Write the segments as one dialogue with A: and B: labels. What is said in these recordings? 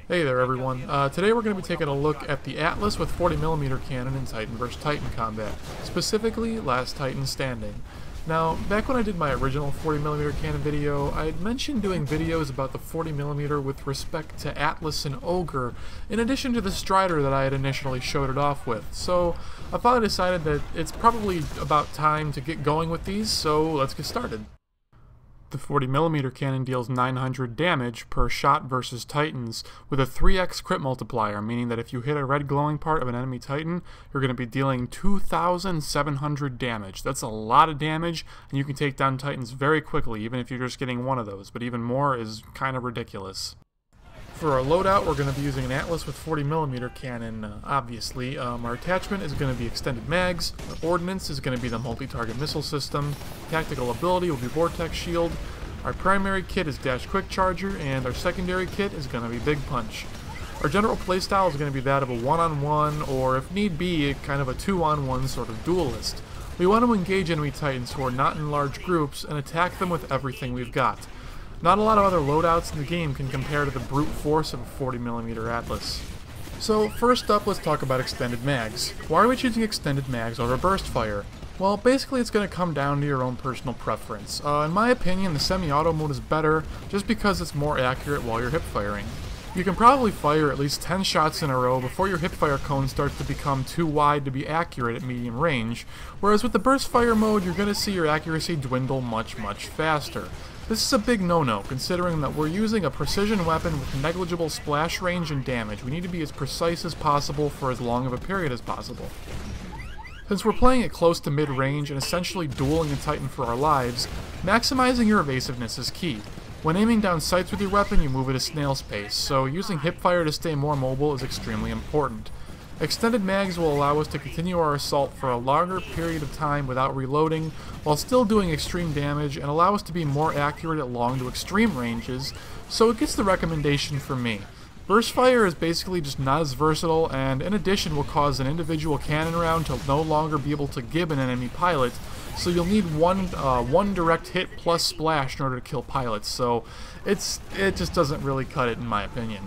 A: Hey there everyone, today we're going to be taking a look at the Atlas with 40mm cannon in Titan vs Titan combat, specifically Last Titan Standing. Now, back when I did my original 40mm cannon video, I had mentioned doing videos about the 40mm with respect to Atlas and Ogre, in addition to the Strider that I had initially showed it off with, so I finally decided that it's probably about time to get going with these, so let's get started. The 40mm cannon deals 900 damage per shot versus Titans, with a 3x crit multiplier, meaning that if you hit a red glowing part of an enemy Titan, you're going to be dealing 2,700 damage. That's a lot of damage, and you can take down Titans very quickly, even if you're just getting one of those, but even more is kind of ridiculous. For our loadout, we're going to be using an Atlas with 40mm cannon, obviously. Our attachment is going to be extended mags, our ordnance is going to be the multi-target missile system, tactical ability will be Vortex Shield, our primary kit is Quickcharger, and our secondary kit is going to be Big Punch. Our general playstyle is going to be that of a one-on-one, or if need be, kind of a two-on-one sort of duelist. We want to engage enemy Titans who are not in large groups and attack them with everything we've got. Not a lot of other loadouts in the game can compare to the brute force of a 40mm Atlas. So first up, let's talk about extended mags. Why are we choosing extended mags over burst fire? Well, basically it's going to come down to your own personal preference. In my opinion, the semi-auto mode is better just because it's more accurate while you're hip firing. You can probably fire at least 10 shots in a row before your hipfire cone starts to become too wide to be accurate at medium range, whereas with the burst fire mode, you're going to see your accuracy dwindle much faster. This is a big no-no, considering that we're using a precision weapon with negligible splash range and damage. We need to be as precise as possible for as long of a period as possible. Since we're playing it close to mid-range and essentially dueling a Titan for our lives, maximizing your evasiveness is key. When aiming down sights with your weapon, you move at a snail's pace, so using hipfire to stay more mobile is extremely important. Extended mags will allow us to continue our assault for a longer period of time without reloading, while still doing extreme damage, and allow us to be more accurate at long to extreme ranges, so it gets the recommendation from me. Burst fire is basically just not as versatile, and in addition will cause an individual cannon round to no longer be able to gib an enemy pilot, so you'll need one direct hit plus splash in order to kill pilots, so it just doesn't really cut it in my opinion.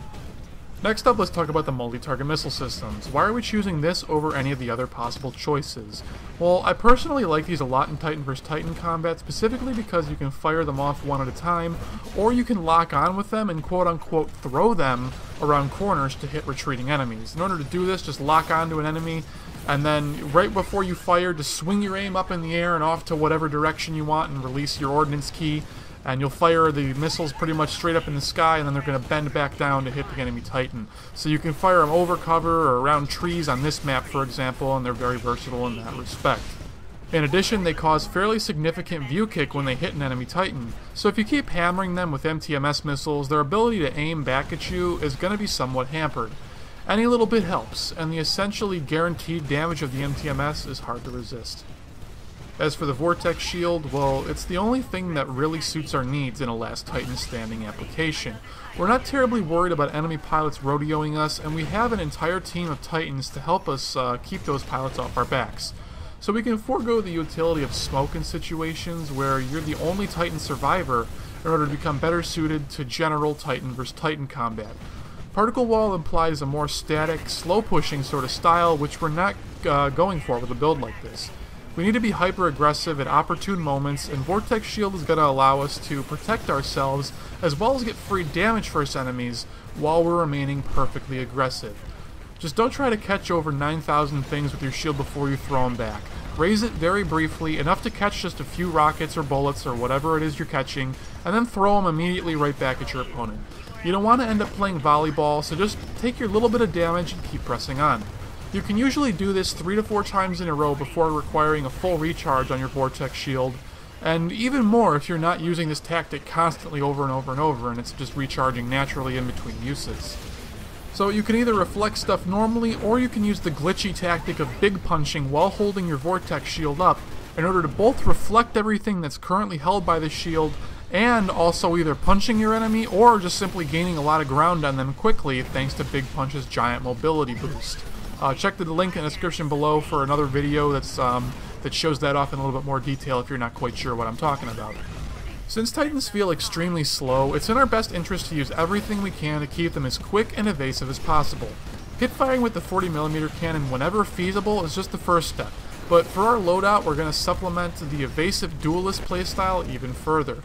A: Next up, let's talk about the multi-target missile systems. Why are we choosing this over any of the other possible choices? Well, I personally like these a lot in Titan vs Titan combat, specifically because you can fire them off one at a time, or you can lock on with them and quote-unquote throw them around corners to hit retreating enemies. In order to do this, just lock onto an enemy, and then right before you fire, just swing your aim up in the air and off to whatever direction you want and release your ordnance key, and you'll fire the missiles pretty much straight up in the sky, and then they're going to bend back down to hit the enemy Titan. So you can fire them over cover or around trees on this map, for example, and they're very versatile in that respect. In addition, they cause fairly significant view kick when they hit an enemy Titan, so if you keep hammering them with MTMS missiles, their ability to aim back at you is going to be somewhat hampered. Any little bit helps, and the essentially guaranteed damage of the MTMS is hard to resist. As for the Vortex Shield, well, it's the only thing that really suits our needs in a Last Titan Standing application. We're not terribly worried about enemy pilots rodeoing us, and we have an entire team of Titans to help us keep those pilots off our backs. So we can forego the utility of smoke in situations where you're the only Titan survivor in order to become better suited to general Titan vs Titan combat. Particle Wall implies a more static, slow-pushing sort of style, which we're not going for with a build like this. We need to be hyper-aggressive at opportune moments, and Vortex Shield is going to allow us to protect ourselves as well as get free damage first enemies while we're remaining perfectly aggressive. Just don't try to catch over 9,000 things with your shield before you throw them back. Raise it very briefly, enough to catch just a few rockets or bullets or whatever it is you're catching, and then throw them immediately right back at your opponent. You don't want to end up playing volleyball, so just take your little bit of damage and keep pressing on. You can usually do this 3 to 4 times in a row before requiring a full recharge on your Vortex Shield, and even more if you're not using this tactic constantly over and over and it's just recharging naturally in between uses. So you can either reflect stuff normally, or you can use the glitchy tactic of big punching while holding your Vortex Shield up in order to both reflect everything that's currently held by the shield and also either punching your enemy or just simply gaining a lot of ground on them quickly thanks to Big Punch's giant mobility boost. Check the link in the description below for another video that shows that off in a little bit more detail if you're not quite sure what I'm talking about. Since Titans feel extremely slow, it's in our best interest to use everything we can to keep them as quick and evasive as possible. Hip-firing with the 40mm cannon whenever feasible is just the first step, but for our loadout we're going to supplement the evasive duelist playstyle even further.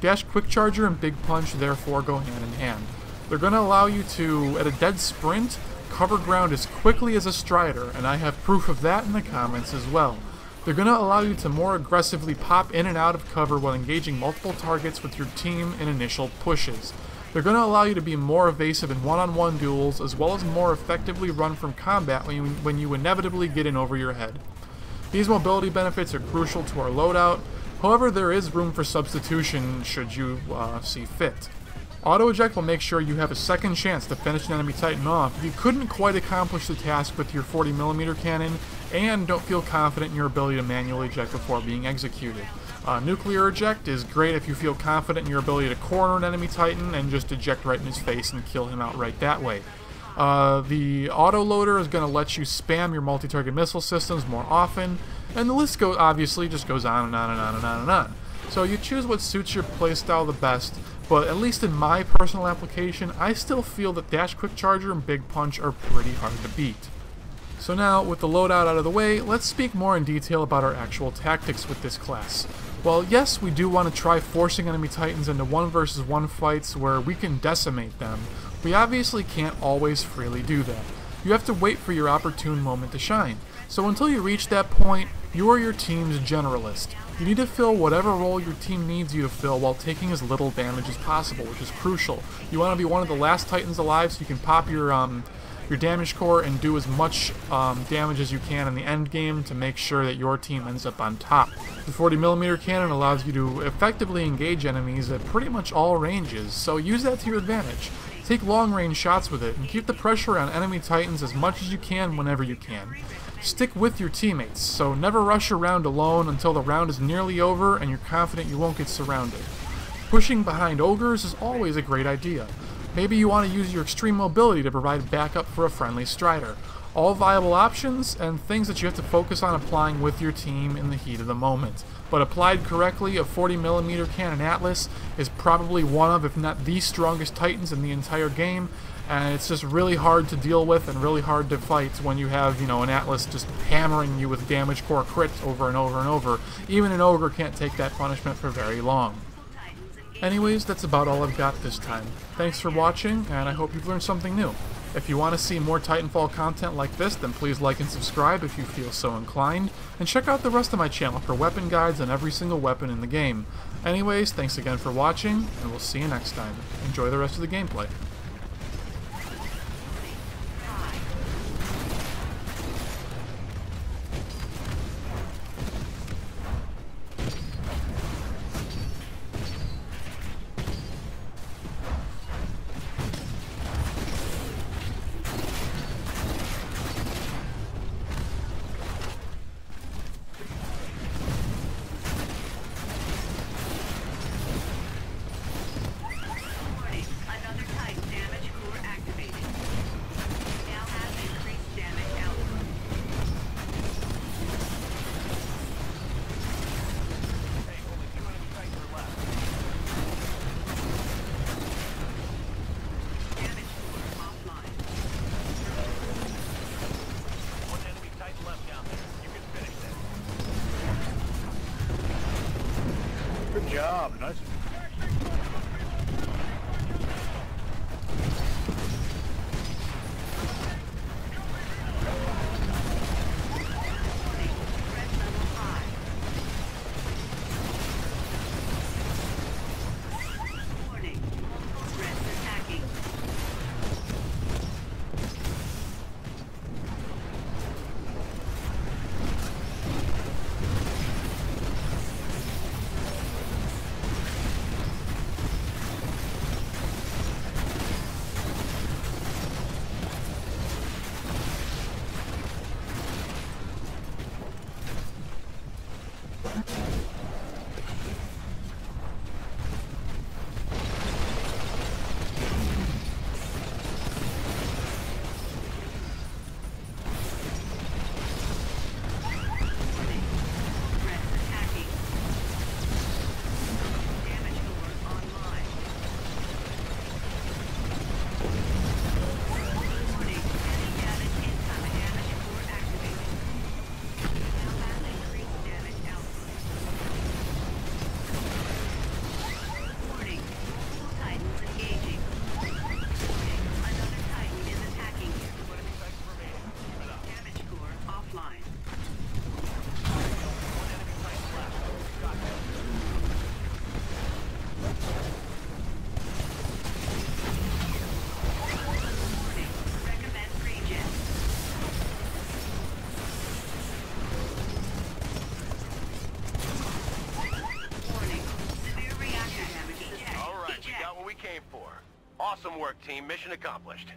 A: Dash Quickcharger and Big Punch therefore go hand in hand. They're going to allow you to, at a dead sprint, cover ground as quickly as a Strider, and I have proof of that in the comments as well. They're going to allow you to more aggressively pop in and out of cover while engaging multiple targets with your team in initial pushes. They're going to allow you to be more evasive in one-on-one duels, as well as more effectively run from combat when you inevitably get in over your head. These mobility benefits are crucial to our loadout, however there is room for substitution should you see fit. Auto-eject will make sure you have a second chance to finish an enemy Titan off if you couldn't quite accomplish the task with your 40mm cannon and don't feel confident in your ability to manually eject before being executed. Nuclear eject is great if you feel confident in your ability to corner an enemy Titan and just eject right in his face and kill him outright that way. The auto-loader is going to let you spam your multi-target missile systems more often, and the list obviously just goes on and on and on and on and on. So you choose what suits your playstyle the best, but at least in my personal application, I still feel that Dash Quickcharger and Big Punch are pretty hard to beat. So now, with the loadout out of the way, let's speak more in detail about our actual tactics with this class. Well, yes, we do want to try forcing enemy Titans into 1 versus 1 fights where we can decimate them. We obviously can't always freely do that. You have to wait for your opportune moment to shine. So until you reach that point, you are your team's generalist. You need to fill whatever role your team needs you to fill while taking as little damage as possible, which is crucial. You want to be one of the last Titans alive so you can pop your damage core and do as much damage as you can in the end game to make sure that your team ends up on top. The 40mm cannon allows you to effectively engage enemies at pretty much all ranges, so use that to your advantage. Take long-range shots with it and keep the pressure on enemy Titans as much as you can whenever you can. Stick with your teammates, so never rush a round alone until the round is nearly over and you're confident you won't get surrounded. Pushing behind ogres is always a great idea. Maybe you want to use your extreme mobility to provide backup for a friendly Strider. All viable options and things that you have to focus on applying with your team in the heat of the moment. But applied correctly, a 40mm cannon Atlas is probably one of, if not the strongest Titans in the entire game, and it's just really hard to deal with and really hard to fight when you have, an Atlas just hammering you with damage core crits over and over and over. Even an ogre can't take that punishment for very long. Anyways, that's about all I've got this time. Thanks for watching, and I hope you've learned something new. If you want to see more Titanfall content like this, then please like and subscribe if you feel so inclined, and check out the rest of my channel for weapon guides on every single weapon in the game. Anyways, thanks again for watching, and we'll see you next time. Enjoy the rest of the gameplay.
B: Good job. Nice.
C: aim for. Awesome work, team. Mission accomplished.